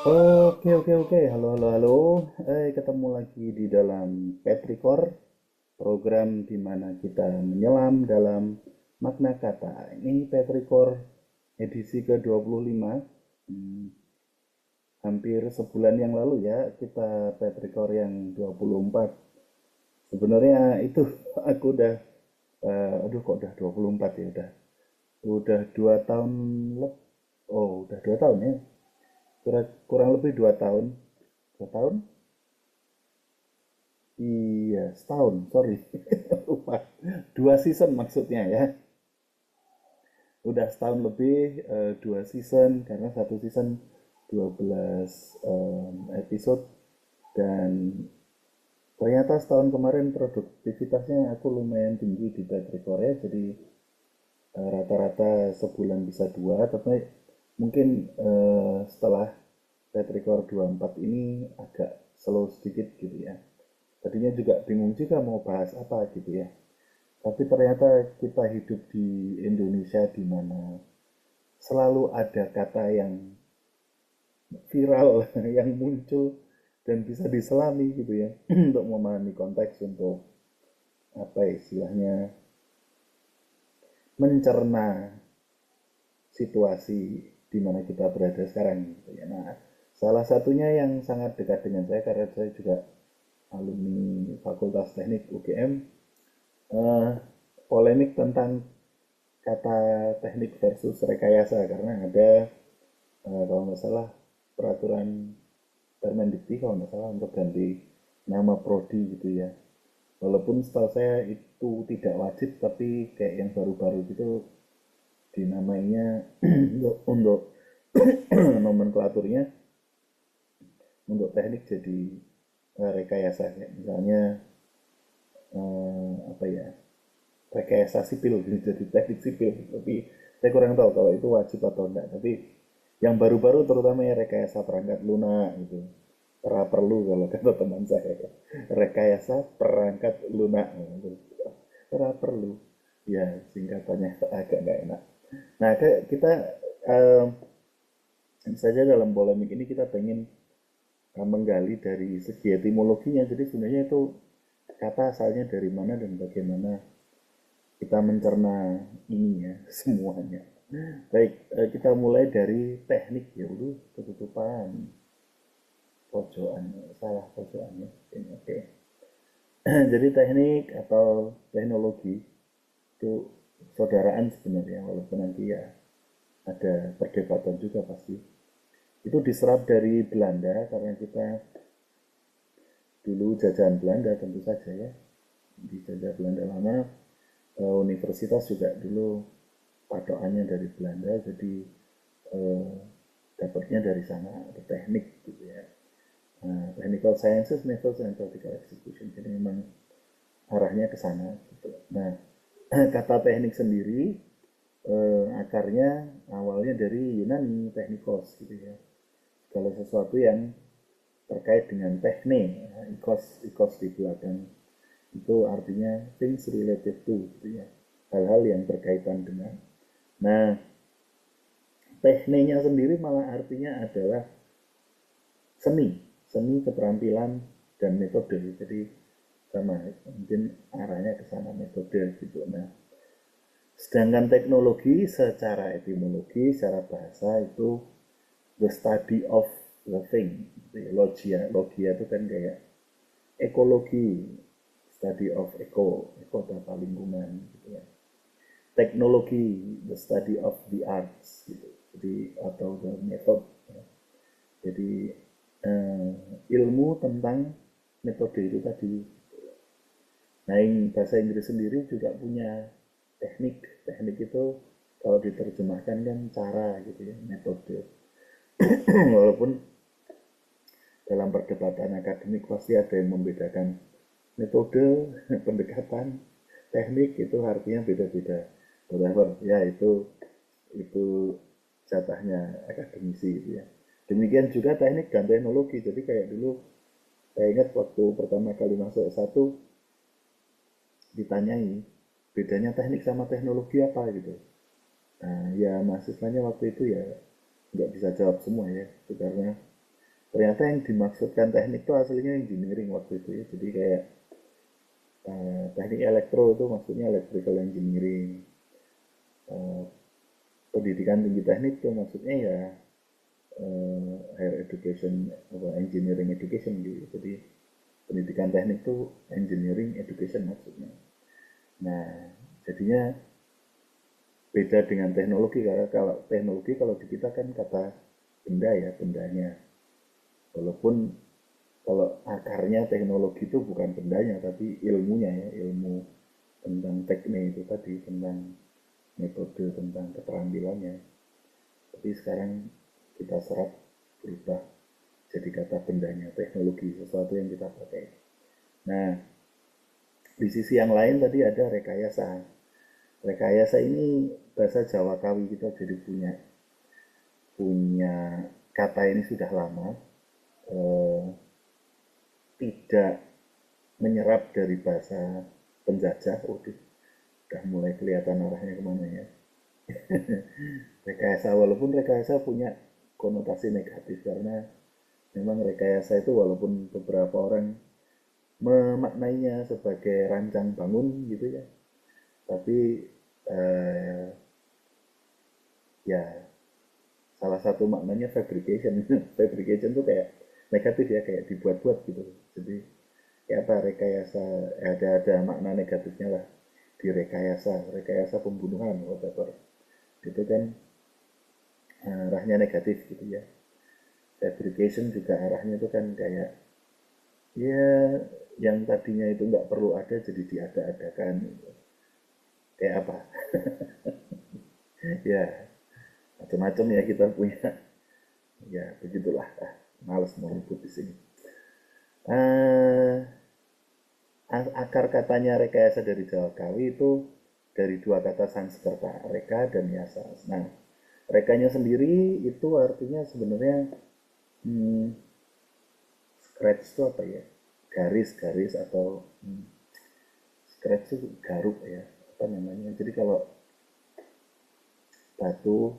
Oke. Halo, halo, halo. Ketemu lagi di dalam Petrikor, program di mana kita menyelam dalam makna kata. Ini Petrikor edisi ke-25. Hmm, Hampir sebulan yang lalu ya, kita Petrikor yang 24. Sebenarnya itu aku udah, aduh kok udah 24 ya, udah 2 tahun lebih. Oh, udah 2 tahun ya. Kurang lebih 2 tahun. 2 tahun. Iya, setahun, sorry. Lupa. 2 season maksudnya ya. Udah setahun lebih, 2 season, karena satu season 12 episode. Dan ternyata setahun kemarin produktivitasnya aku lumayan tinggi di Patrick Korea, jadi rata-rata sebulan bisa dua, tapi mungkin setelah Patrick Core 24 ini agak slow sedikit gitu ya. Tadinya juga bingung juga mau bahas apa gitu ya. Tapi ternyata kita hidup di Indonesia di mana selalu ada kata yang viral yang muncul dan bisa diselami gitu ya untuk memahami konteks, untuk apa istilahnya, mencerna situasi di mana kita berada sekarang gitu ya. Nah, salah satunya yang sangat dekat dengan saya karena saya juga alumni Fakultas Teknik UGM, eh, polemik tentang kata teknik versus rekayasa, karena ada kalau nggak salah peraturan Permendikti kalau nggak salah untuk ganti nama prodi gitu ya. Walaupun setahu saya itu tidak wajib, tapi kayak yang baru-baru gitu dinamainya untuk nomenklaturnya untuk teknik jadi rekayasa ya. Misalnya apa ya, rekayasa sipil gitu, jadi teknik sipil, tapi saya kurang tahu kalau itu wajib atau enggak. Tapi yang baru-baru terutama ya rekayasa perangkat lunak gitu, perlu kalau kata teman saya, rekayasa perangkat lunak gitu. Perlu ya, singkatannya agak nggak enak. Nah, kita eh, saja dalam polemik ini kita pengen menggali dari segi etimologinya. Jadi sebenarnya itu kata asalnya dari mana dan bagaimana kita mencerna ini ya semuanya. Baik, kita mulai dari teknik ya dulu, ketutupan pojokan, salah pojokannya. Oke. Jadi teknik atau teknologi itu saudaraan sebenarnya, walaupun nanti ya ada perdebatan juga pasti. Itu diserap dari Belanda karena kita dulu jajahan Belanda tentu saja ya. Di jajah Belanda lama, universitas juga dulu patokannya dari Belanda, jadi eh, dapatnya dari sana, ada teknik gitu ya. Technical Sciences, Methods and Practical Execution. Jadi memang arahnya ke sana gitu. Nah, kata teknik sendiri akarnya awalnya dari Yunani, teknikos gitu ya. Segala sesuatu yang terkait dengan teknik, ya, ikos di belakang itu artinya things related to gitu ya. Hal-hal yang berkaitan dengan. Nah, tekniknya sendiri malah artinya adalah seni, seni keterampilan dan metode. Jadi sama, mungkin arahnya ke sana, metode gitu. Nah, sedangkan teknologi secara etimologi, secara bahasa itu the study of the thing. Logia, logia itu kan kayak ekologi, study of eco tata lingkungan gitu ya. Teknologi, the study of the arts gitu. Jadi atau the method ya. Jadi eh, ilmu tentang metode itu tadi. Nah, yang bahasa Inggris sendiri juga punya teknik. Teknik itu kalau diterjemahkan kan cara gitu ya, metode. Walaupun dalam perdebatan akademik pasti ada yang membedakan metode, pendekatan, teknik itu artinya beda-beda. Whatever, ya itu jatahnya akademisi gitu ya. Demikian juga teknik dan teknologi. Jadi kayak dulu saya ingat waktu pertama kali masuk S1 ditanyai bedanya teknik sama teknologi apa gitu. Nah, ya mahasiswanya waktu itu ya nggak bisa jawab semua ya, itu karena Ternyata yang dimaksudkan teknik itu aslinya engineering waktu itu ya. Jadi kayak teknik elektro itu maksudnya electrical engineering. Eh, Pendidikan tinggi teknik itu maksudnya ya higher education, apa, engineering education gitu. Jadi pendidikan teknik itu engineering education maksudnya. Nah, jadinya beda dengan teknologi, karena kalau teknologi kalau di kita kan kata benda ya, bendanya. Walaupun kalau akarnya teknologi itu bukan bendanya tapi ilmunya ya, ilmu tentang teknik itu tadi, tentang metode, tentang keterampilannya. Tapi sekarang kita serap berubah jadi kata bendanya, teknologi, sesuatu yang kita pakai. Nah, di sisi yang lain tadi ada rekayasa. Rekayasa ini bahasa Jawa Kawi kita jadi punya punya kata ini sudah lama, eh, tidak menyerap dari bahasa penjajah. Waduh, udah mulai kelihatan arahnya kemana ya. Rekayasa, walaupun rekayasa punya konotasi negatif, karena memang rekayasa itu walaupun beberapa orang memaknainya sebagai rancang bangun gitu ya, tapi eh, ya salah satu maknanya fabrication. Fabrication tuh kayak negatif ya, kayak dibuat-buat gitu. Jadi ya apa, rekayasa, ada makna negatifnya lah di rekayasa, rekayasa pembunuhan whatever, itu kan arahnya negatif gitu ya. Fabrication juga arahnya itu kan kayak ya yang tadinya itu nggak perlu ada jadi diada-adakan gitu. Kayak apa ya, macam-macam ya kita punya. Ya begitulah, males mau nyebut di sini. eh Akar katanya rekayasa dari Jawa Kawi itu dari dua kata Sanskerta, reka dan yasa. Nah, rekanya sendiri itu artinya sebenarnya hmm, scratch itu apa ya? Garis-garis atau scratch itu garuk ya, apa namanya? Jadi kalau batu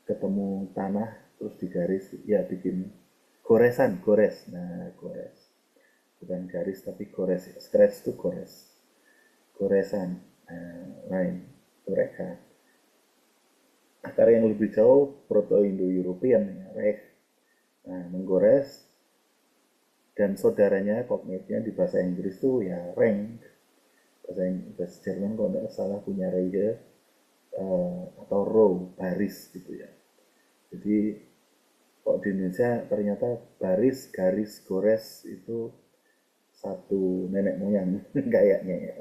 ketemu tanah terus digaris, ya bikin goresan, gores. Nah, gores. Bukan garis tapi gores. Scratch itu gores. Goresan. Lain. Mereka. Akar yang lebih jauh Proto-Indo-European ya, rek. Nah, menggores dan saudaranya kognitnya di bahasa Inggris tuh ya rank. Bahasa Jerman kalau tidak salah punya Reihe, atau row, baris gitu ya. Jadi kok di Indonesia ternyata baris, garis, gores itu satu nenek moyang kayaknya ya.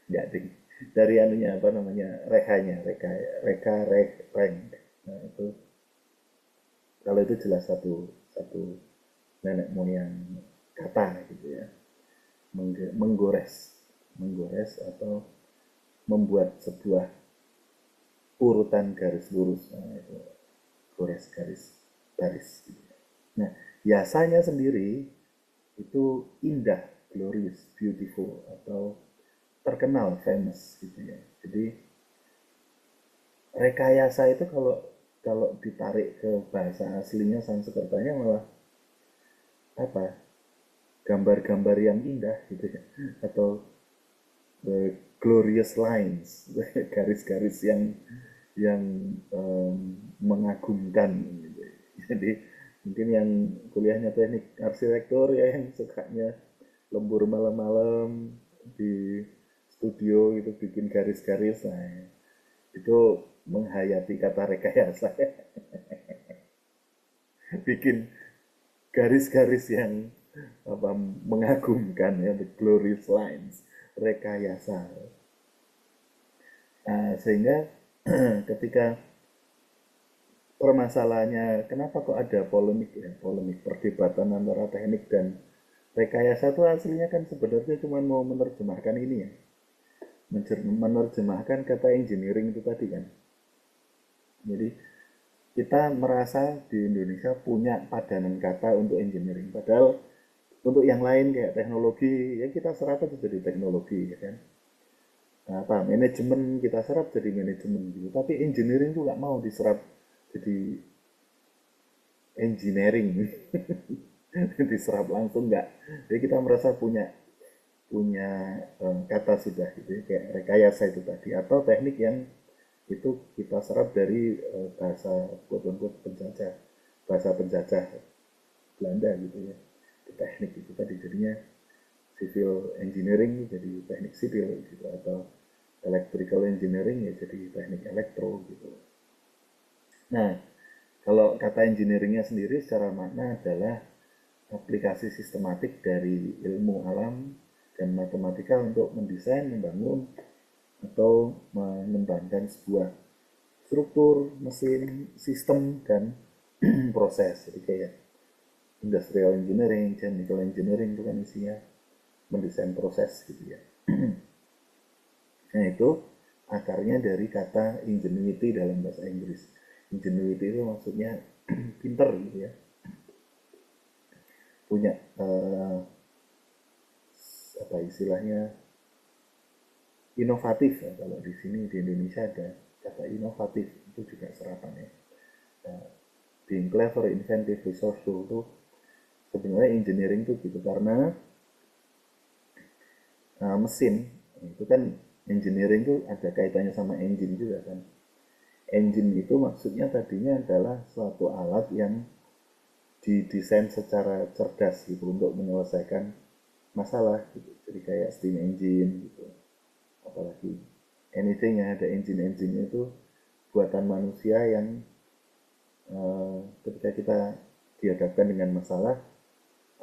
Enggak ding. Dari anunya apa namanya, rekanya, reka, reka, rek, rank. Nah itu, kalau itu jelas satu satu nenek moyang kata gitu ya. Menggores, menggores atau membuat sebuah urutan garis lurus. Nah itu gores, garis, baris gitu ya. Nah, biasanya sendiri itu indah, glorious, beautiful, atau terkenal, famous gitu ya. Jadi rekayasa itu kalau kalau ditarik ke bahasa aslinya Sanskertanya malah apa, gambar-gambar yang indah gitu ya, atau the glorious lines, garis-garis yang mengagumkan gitu. Jadi mungkin yang kuliahnya teknik arsitektur ya, yang sukanya lembur malam-malam di studio gitu bikin garis-garis, nah itu menghayati kata rekayasa. Bikin garis-garis yang apa, mengagumkan ya, the glorious lines, rekayasa. Sehingga ketika permasalahannya kenapa kok ada polemik ya, polemik perdebatan antara teknik dan rekayasa, itu aslinya kan sebenarnya cuma mau menerjemahkan ini ya, menerjemahkan kata engineering itu tadi kan. Jadi kita merasa di Indonesia punya padanan kata untuk engineering, padahal untuk yang lain kayak teknologi ya kita serap itu jadi teknologi ya kan. Nah, apa, manajemen kita serap jadi manajemen gitu, tapi engineering juga mau diserap jadi engineering diserap langsung nggak. Jadi kita merasa punya punya kata sudah gitu ya, kayak rekayasa itu tadi atau teknik yang itu kita serap dari bahasa quote penjajah, bahasa penjajah Belanda gitu ya. Itu teknik itu tadi jadinya civil engineering jadi teknik sipil gitu atau electrical engineering ya jadi teknik elektro gitu. Nah, kalau kata engineeringnya sendiri secara makna adalah aplikasi sistematik dari ilmu alam dan matematika untuk mendesain, membangun, atau mengembangkan sebuah struktur, mesin, sistem, dan proses. Jadi kayak industrial engineering, chemical engineering itu kan isinya mendesain proses gitu ya. Nah itu akarnya dari kata ingenuity dalam bahasa Inggris. Ingenuity itu maksudnya pinter gitu ya, punya apa istilahnya inovatif ya. Kalau di sini di Indonesia ada kata inovatif itu juga serapannya. Nah, being clever, inventive, resourceful itu sebenarnya engineering itu gitu karena mesin itu kan engineering itu ada kaitannya sama engine juga kan. Engine itu maksudnya tadinya adalah suatu alat yang didesain secara cerdas gitu untuk menyelesaikan masalah gitu. Jadi kayak steam engine gitu. Apalagi anything yang ada engine-engine itu buatan manusia yang ketika kita dihadapkan dengan masalah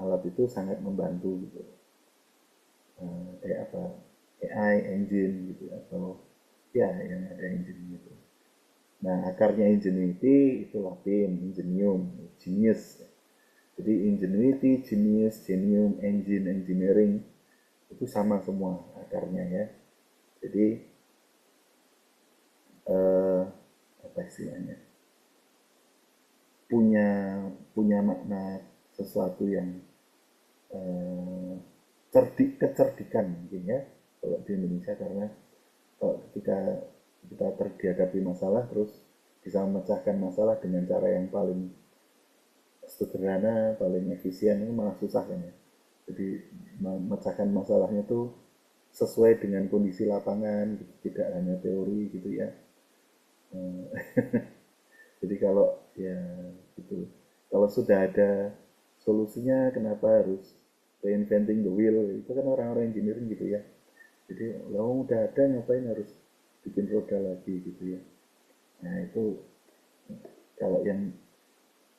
alat itu sangat membantu gitu. Kayak apa AI engine gitu atau ya yang ada engine gitu. Nah akarnya ingenuity itu Latin ingenium genius. Jadi ingenuity, genius, genium, engine, engineering itu sama semua akarnya ya. Jadi apa istilahnya punya punya makna sesuatu yang kecerdikan mungkin ya kalau di Indonesia karena kalau ketika kita dihadapi masalah terus bisa memecahkan masalah dengan cara yang paling sederhana, paling efisien itu malah susah kan ya. Jadi memecahkan masalahnya tuh sesuai dengan kondisi lapangan, gitu. Tidak hanya teori gitu ya. Jadi kalau ya gitu, kalau sudah ada solusinya, kenapa harus reinventing the wheel? Itu kan orang-orang engineering gitu ya. Jadi kalau udah ada ngapain harus bikin roda lagi gitu ya. Nah itu kalau yang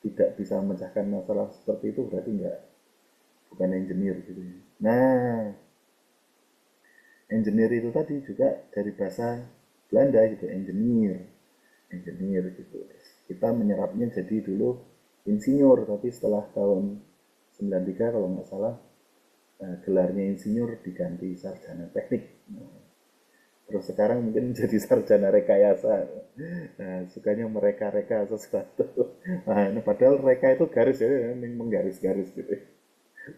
tidak bisa memecahkan masalah seperti itu berarti enggak bukan engineer gitu ya. Nah engineer itu tadi juga dari bahasa Belanda gitu, engineer, engineer gitu. Kita menyerapnya jadi dulu insinyur, tapi setelah tahun 93 kalau nggak salah gelarnya insinyur diganti sarjana teknik. Terus sekarang mungkin jadi sarjana rekayasa. Nah, sukanya mereka-reka sesuatu. Nah, ini padahal reka itu garis ya, ini menggaris-garis gitu.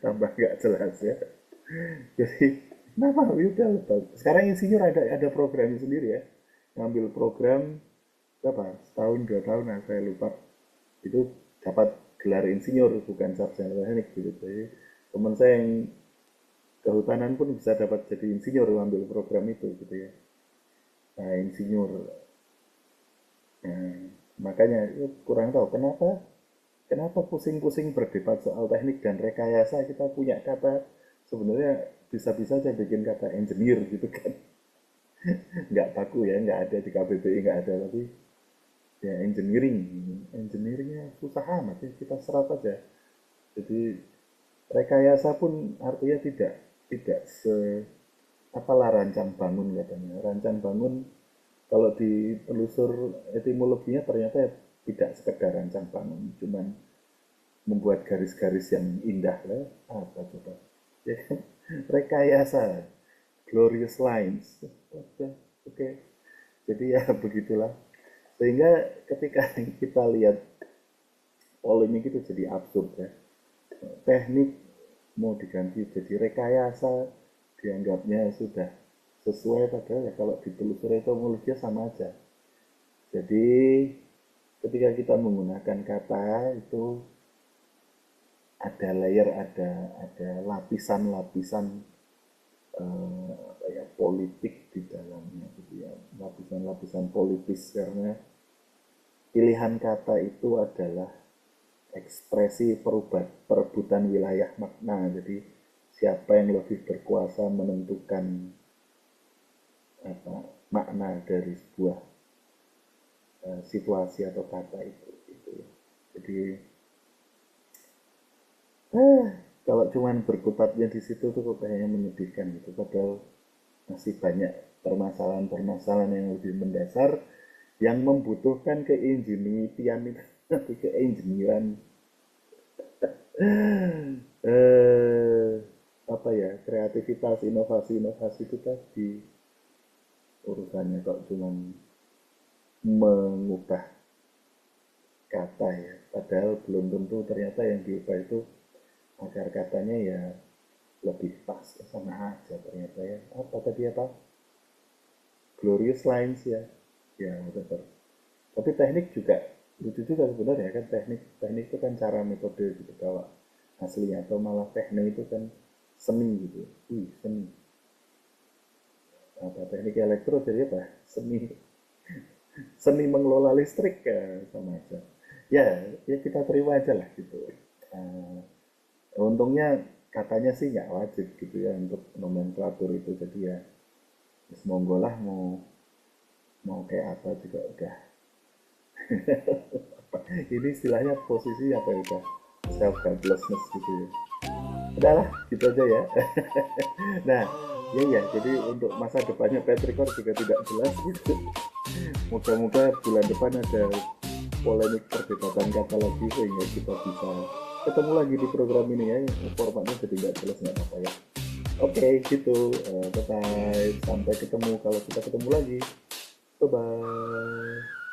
Tambah nggak jelas ya. Jadi kenapa udah lupa. Sekarang insinyur ada programnya sendiri ya. Ngambil program berapa? Setahun 2 tahun nah, saya lupa. Itu dapat gelar insinyur bukan sarjana teknik gitu. Jadi teman saya yang kehutanan pun bisa dapat jadi insinyur ngambil program itu gitu ya. Nah, insinyur. Nah, makanya kurang tahu kenapa pusing-pusing berdebat soal teknik dan rekayasa kita punya kata sebenarnya bisa-bisa aja bikin kata engineer gitu kan. Nggak baku ya, nggak ada di KBBI nggak ada tapi ya engineeringnya susah amat ya kita serap aja. Jadi rekayasa pun artinya tidak se apalah rancang bangun katanya. Rancang bangun kalau ditelusur etimologinya ternyata tidak sekedar rancang bangun, cuman membuat garis-garis yang indah lah. Apa coba? Ya kan? Rekayasa, glorious lines. Oke, oke. Jadi ya begitulah. Sehingga ketika kita lihat polemik itu jadi absurd ya. Teknik mau diganti jadi rekayasa dianggapnya sudah sesuai padahal ya kalau ditelusuri etimologinya sama aja. Jadi ketika kita menggunakan kata itu ada layer, ada lapisan-lapisan apa ya, politik di dalamnya gitu ya, lapisan-lapisan politis, karena pilihan kata itu adalah ekspresi perebutan wilayah makna. Jadi siapa yang lebih berkuasa menentukan apa makna dari sebuah situasi atau kata itu gitu. Jadi kalau cuman berkutatnya di situ tuh kok kayaknya menyedihkan gitu. Padahal masih banyak permasalahan-permasalahan yang lebih mendasar yang membutuhkan keingenuitian itu, keinjiniran, eh apa ya, kreativitas, inovasi-inovasi itu tadi. Urusannya kok cuman mengubah kata ya, padahal belum tentu ternyata yang diubah itu agar katanya ya lebih pas, sama aja ternyata ya. Apa tadi, apa, glorious lines ya, ya whatever. Tapi teknik juga lucu juga sebenarnya kan. Teknik teknik itu kan cara metode gitu. Kalau aslinya atau malah teknik itu kan seni gitu. Seni, apa, teknik elektro jadi apa, seni, seni mengelola listrik ya, sama aja ya. Ya kita terima aja lah gitu. Eh, Untungnya katanya sih nggak wajib gitu ya untuk nomenklatur itu. Jadi ya monggo lah, mau mau kayak apa juga udah. Ini istilahnya posisi apa ya, udah self helplessness gitu ya. Udahlah gitu aja ya. Nah, ya ya, jadi untuk masa depannya Petrikor juga tidak jelas gitu. Moga-moga bulan depan ada polemik perdebatan kata lagi sehingga kita bisa ketemu lagi di program ini ya. Formatnya jadi nggak jelas, nggak apa ya. Oke, gitu. Bye bye. Sampai ketemu kalau kita ketemu lagi. Bye bye.